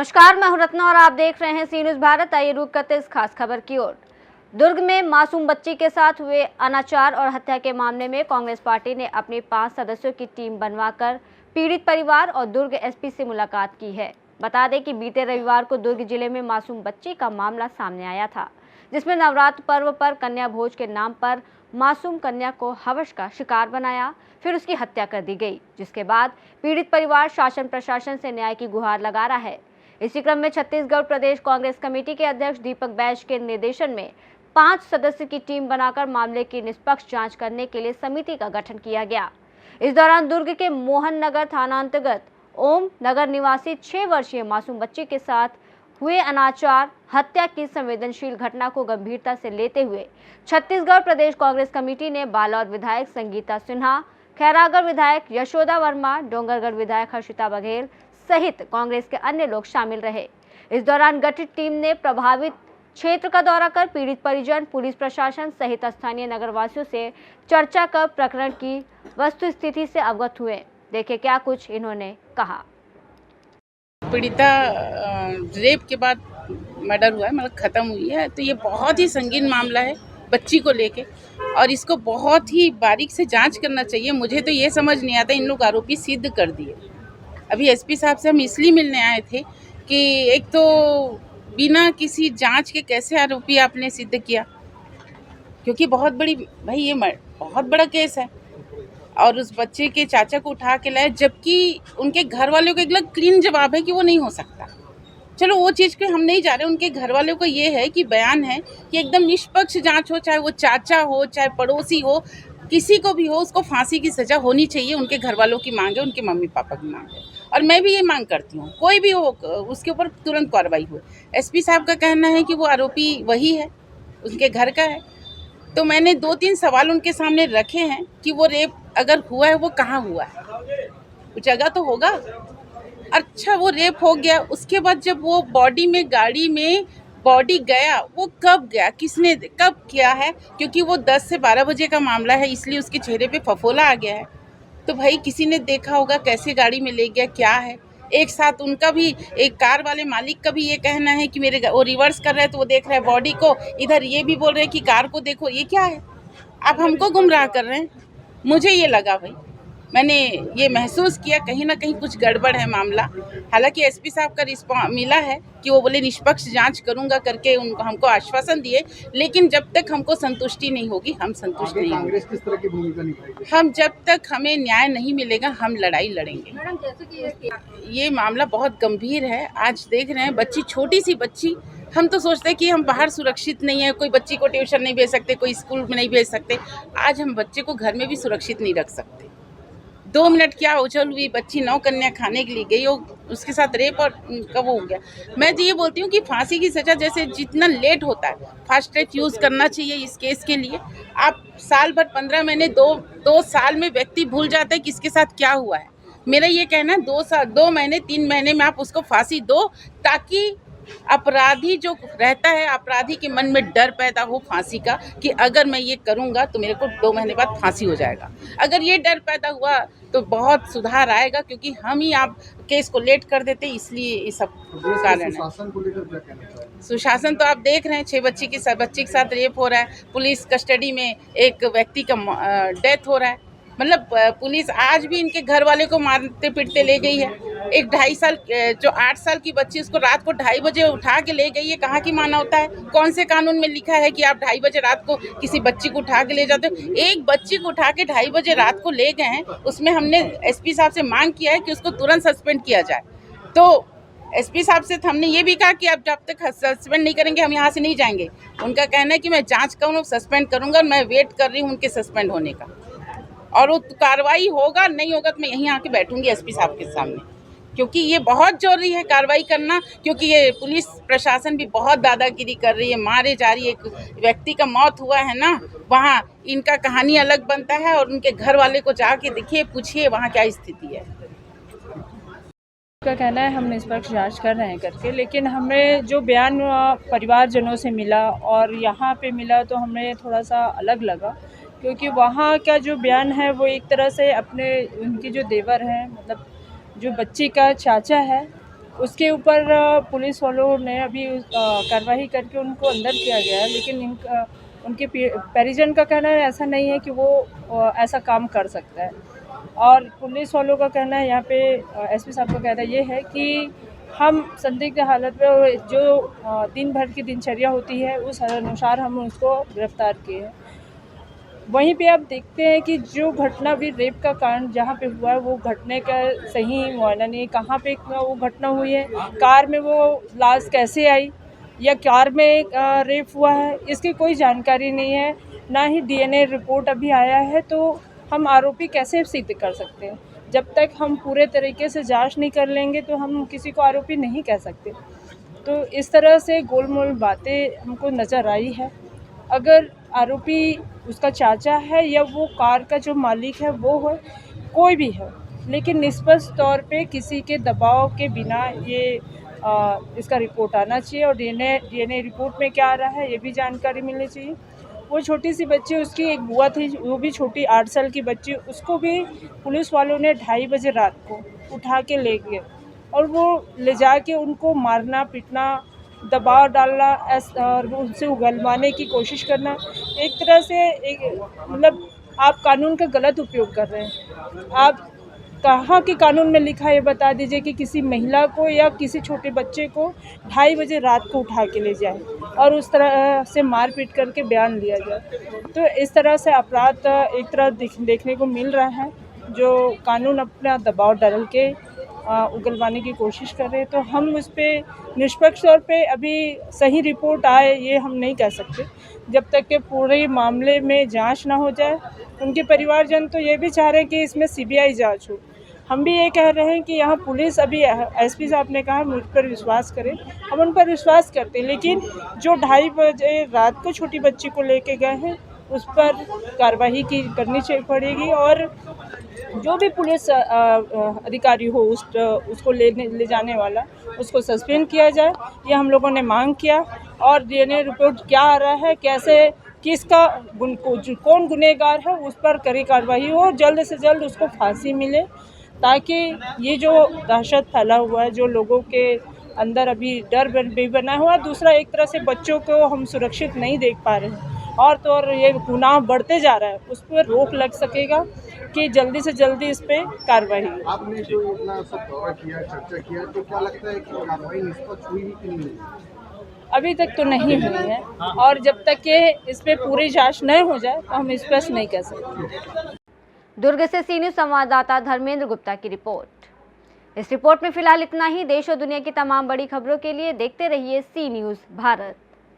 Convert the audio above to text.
नमस्कार, मैं हूं रत्ना और आप देख रहे हैं सी न्यूज़ भारत। आइए रुक करते इस खास खबर की ओर। दुर्ग में मासूम बच्ची के साथ हुए अनाचार और हत्या के मामले में कांग्रेस पार्टी ने अपनी 5 सदस्यों की टीम बनवाकर पीड़ित परिवार और दुर्ग एसपी से मुलाकात की है। बता दें कि बीते रविवार को दुर्ग जिले में मासूम बच्ची का मामला सामने आया था, जिसमें नवरात्र पर्व पर कन्या भोज के नाम पर मासूम कन्या को हवस का शिकार बनाया, फिर उसकी हत्या कर दी गई, जिसके बाद पीड़ित परिवार शासन प्रशासन से न्याय की गुहार लगा रहा है। इसी क्रम में छत्तीसगढ़ प्रदेश कांग्रेस कमेटी के अध्यक्ष दीपक बैज के निर्देशन में 5 सदस्य की टीम बनाकर मामले की निष्पक्ष जांच करने के लिए समिति का गठन किया गया। इस दौरान दुर्ग के मोहन नगर थाना अंतर्गत ओम नगर निवासी 6 वर्षीय मासूम बच्ची के साथ हुए अनाचार हत्या की संवेदनशील घटना को गंभीरता से लेते हुए छत्तीसगढ़ प्रदेश कांग्रेस कमेटी ने बालोद विधायक संगीता सिन्हा, खैरागढ़ विधायक यशोदा वर्मा, डोंगरगढ़ विधायक हर्षिता बघेल सहित कांग्रेस के अन्य लोग शामिल रहे। इस दौरान गठित टीम ने प्रभावित क्षेत्र का दौरा कर पीड़ित परिजन, पुलिस प्रशासन सहित स्थानीय नगरवासियों से चर्चा कर प्रकरण की वस्तुस्थिति से अवगत हुए। देखें क्या कुछ इन्होंने कहा। पीड़िता रेप के बाद मर्डर हुआ है, मतलब ख़त्म हुई है, तो ये बहुत ही संगीन मामला है बच्ची को लेके और इसको बहुत ही बारीक से जांच करना चाहिए। मुझे तो ये समझ नहीं आता, इन लोग आरोपी सिद्ध कर दिए। अभी एसपी साहब से हम इसलिए मिलने आए थे कि एक तो बिना किसी जांच के कैसे आरोपी आपने सिद्ध किया, क्योंकि बहुत बड़ी भाई ये बहुत बड़ा केस है और उस बच्चे के चाचा को उठा के लाए, जबकि उनके घर वालों का एकदम क्लीन जवाब है कि वो नहीं हो सकता। चलो वो चीज़ पे हम नहीं जा रहे, उनके घर वालों को ये है कि बयान है कि एकदम निष्पक्ष जांच हो, चाहे वो चाचा हो, चाहे पड़ोसी हो, किसी को भी हो, उसको फांसी की सज़ा होनी चाहिए। उनके घर वालों की मांग है, उनके मम्मी पापा की मांग है और मैं भी ये मांग करती हूँ, कोई भी हो उसके ऊपर तुरंत कार्रवाई हो। एसपी साहब का कहना है कि वो आरोपी वही है, उनके घर का है। तो मैंने 2-3 सवाल उनके सामने रखे हैं कि वो रेप अगर हुआ है वो कहाँ हुआ है, वो जगह तो होगा। अच्छा, वो रेप हो गया, उसके बाद जब वो बॉडी में गाड़ी में बॉडी गया, वो कब गया, किसने कब किया है, क्योंकि वो 10 से 12 बजे का मामला है, इसलिए उसके चेहरे पे फफोला आ गया है। तो भाई किसी ने देखा होगा कैसे गाड़ी में ले गया, क्या है। एक साथ उनका भी, एक कार वाले मालिक का भी ये कहना है कि मेरे वो रिवर्स कर रहा है तो वो देख रहा है बॉडी को, इधर ये भी बोल रहे हैं कि कार को देखो। ये क्या है, आप हमको गुमराह कर रहे हैं। मुझे ये लगा भाई, मैंने ये महसूस किया कहीं ना कहीं कुछ गड़बड़ है मामला। हालांकि एसपी साहब का रिस्पॉन्स मिला है कि वो बोले निष्पक्ष जांच करूंगा करके उनको हमको आश्वासन दिए, लेकिन जब तक हमको संतुष्टि नहीं होगी हम संतुष्ट नहीं होंगे। कांग्रेस किस तरह की भूमिका निभाएगी? हम जब तक हमें न्याय नहीं मिलेगा हम लड़ाई लड़ेंगे। मैडम, जैसे कि ये मामला बहुत गंभीर है। आज देख रहे हैं बच्ची, छोटी सी बच्ची, हम तो सोचते हैं कि हम बाहर सुरक्षित नहीं है, कोई बच्ची को ट्यूशन नहीं भेज सकते, कोई स्कूल में नहीं भेज सकते। आज हम बच्चे को घर में भी सुरक्षित नहीं रख सकते। 2 मिनट क्या उछल हुई, बच्ची 9 कन्या खाने के लिए गई, उसके साथ रेप और कब हो गया। मैं तो ये बोलती हूँ कि फांसी की सज़ा जैसे जितना लेट होता है, फास्ट ट्रैक यूज़ करना चाहिए इस केस के लिए। आप साल भर 15 महीने 2 साल में व्यक्ति भूल जाता है कि इसके साथ क्या हुआ है। मेरा ये कहना है 2 महीने 3 महीने में आप उसको फांसी दो, ताकि अपराधी जो रहता है, अपराधी के मन में डर पैदा हो फांसी का कि अगर मैं ये करूँगा तो मेरे को 2 महीने बाद फांसी हो जाएगा। अगर ये डर पैदा हुआ तो बहुत सुधार आएगा, क्योंकि हम ही आप केस को लेट कर देते, इसलिए ये सब कारण है। सुशासन को लेकर क्या कहना चाहिए? सुशासन तो आप देख रहे हैं, 6 बच्ची के साथ रेप हो रहा है, पुलिस कस्टडी में एक व्यक्ति का डेथ हो रहा है। मतलब पुलिस आज भी इनके घर वाले को मारते पीटते ले गई है। एक 2.5 साल जो 8 साल की बच्ची, उसको रात को 2:30 बजे उठा के ले गई है। कहाँ की माना होता है? कौन से कानून में लिखा है कि आप 2:30 बजे रात को किसी बच्ची को उठा के ले जाते हो? एक बच्ची को उठा के 2:30 बजे रात को ले गए हैं, उसमें हमने एसपी साहब से मांग किया है कि उसको तुरंत सस्पेंड किया जाए। तो एसपी साहब से हमने ये भी कहा कि आप जब तक सस्पेंड नहीं करेंगे हम यहाँ से नहीं जाएंगे। उनका कहना है कि मैं जाँच करूँ, सस्पेंड करूँगा, मैं वेट कर रही हूँ उनके सस्पेंड होने का, और वो कार्रवाई होगा, नहीं होगा तो मैं यहीं आके बैठूंगी एसपी साहब के सामने, क्योंकि ये बहुत जरूरी है कार्रवाई करना। क्योंकि ये पुलिस प्रशासन भी बहुत दादागिरी कर रही है, मारे जा रही है। एक व्यक्ति का मौत हुआ है ना, वहाँ इनका कहानी अलग बनता है और उनके घर वाले को जाके देखिए, पूछिए वहाँ क्या स्थिति है। का कहना है हम निष्पक्ष जांच कर रहे हैं करके, लेकिन हमें जो बयान परिवारजनों से मिला और यहाँ पे मिला तो हमें थोड़ा सा अलग लगा, क्योंकि वहाँ का जो बयान है वो एक तरह से अपने उनकी जो देवर है, मतलब जो बच्ची का चाचा है, उसके ऊपर पुलिस वालों ने अभी कार्रवाई करके उनको अंदर किया गया है, लेकिन उनके परिजन का कहना है ऐसा नहीं है कि वो ऐसा काम कर सकता है। और पुलिस वालों का कहना है, यहाँ पे एसपी साहब का कहना ये है कि हम संदिग्ध हालत में जो दिन भर की दिनचर्या होती है उस अनुसार हम उसको गिरफ्तार किए हैं। वहीं पे आप देखते हैं कि जो घटना भी रेप का कांड जहाँ पे हुआ है वो घटने का सही मुआयना नहीं, कहाँ पे वो घटना हुई है, कार में वो लाश कैसे आई या कार में रेप हुआ है, इसकी कोई जानकारी नहीं है। ना ही डीएनए रिपोर्ट अभी आया है, तो हम आरोपी कैसे सिद्ध कर सकते हैं? जब तक हम पूरे तरीके से जांच नहीं कर लेंगे तो हम किसी को आरोपी नहीं कह सकते। तो इस तरह से गोलमोल बातें हमको नज़र आई है। अगर आरोपी उसका चाचा है या वो कार का जो मालिक है वो है, कोई भी है, लेकिन निष्पक्ष तौर पे किसी के दबाव के बिना ये इसका रिपोर्ट आना चाहिए और डीएनए रिपोर्ट में क्या आ रहा है ये भी जानकारी मिलनी चाहिए। वो छोटी सी बच्ची, उसकी एक बुआ थी, वो भी छोटी 8 साल की बच्ची, उसको भी पुलिस वालों ने 2:30 बजे रात को उठा के ले गए और वो ले जाके उनको मारना पीटना, दबाव डालना और उनसे उगलवाने की कोशिश करना, एक तरह से मतलब आप कानून का गलत उपयोग कर रहे हैं। आप कहाँ के कानून में लिखा है ये बता दीजिए कि किसी महिला को या किसी छोटे बच्चे को 2:30 बजे रात को उठा के ले जाए और उस तरह से मारपीट करके बयान लिया जाए। तो इस तरह से अपराध एक तरह देखने को मिल रहा है, जो कानून अपना दबाव डाल के उगलवाने की कोशिश कर रहे हैं। तो हम उस पर निष्पक्ष तौर पे अभी सही रिपोर्ट आए ये हम नहीं कह सकते, जब तक कि पूरे मामले में जांच ना हो जाए। उनके परिवारजन तो ये भी चाह रहे हैं कि इसमें सीबीआई जांच हो। हम भी ये कह रहे हैं कि यहाँ पुलिस अभी एसपी साहब ने कहा मुझ पर विश्वास करें, हम उन पर विश्वास करते हैं, लेकिन जो 2:30 बजे रात को छोटी बच्ची को लेके गए हैं उस पर कार्रवाई करनी पड़ेगी और जो भी पुलिस अधिकारी हो उसको ले जाने वाला उसको सस्पेंड किया जाए, ये हम लोगों ने मांग किया। और डीएनए रिपोर्ट क्या आ रहा है, कैसे किसका कौन गुनहगार है उस पर कड़ी कार्रवाई हो, जल्द से जल्द उसको फांसी मिले, ताकि ये जो दहशत फैला हुआ है, जो लोगों के अंदर अभी डर भी बना हुआ है, दूसरा एक तरह से बच्चों को हम सुरक्षित नहीं देख पा रहे हैं और तो और ये गुनाह बढ़ते जा रहा है, उस पर रोक लग सकेगा कि जल्दी से जल्दी इस पर कार्रवाई। आपने जो इतना सब दौरा किया, चर्चा किया, तो क्या लगता है कि कार्रवाई निष्पक्ष हुई कि नहीं हुई? अभी तक तो नहीं हुई है और जब तक कि इस पर पूरी जांच नहीं हो जाए तो हम स्पष्ट नहीं कह सकते। दुर्ग से सी न्यूज़ संवाददाता धर्मेंद्र गुप्ता की रिपोर्ट। इस रिपोर्ट में फिलहाल इतना ही। देश और दुनिया की तमाम बड़ी खबरों के लिए देखते रहिए सी न्यूज़ भारत।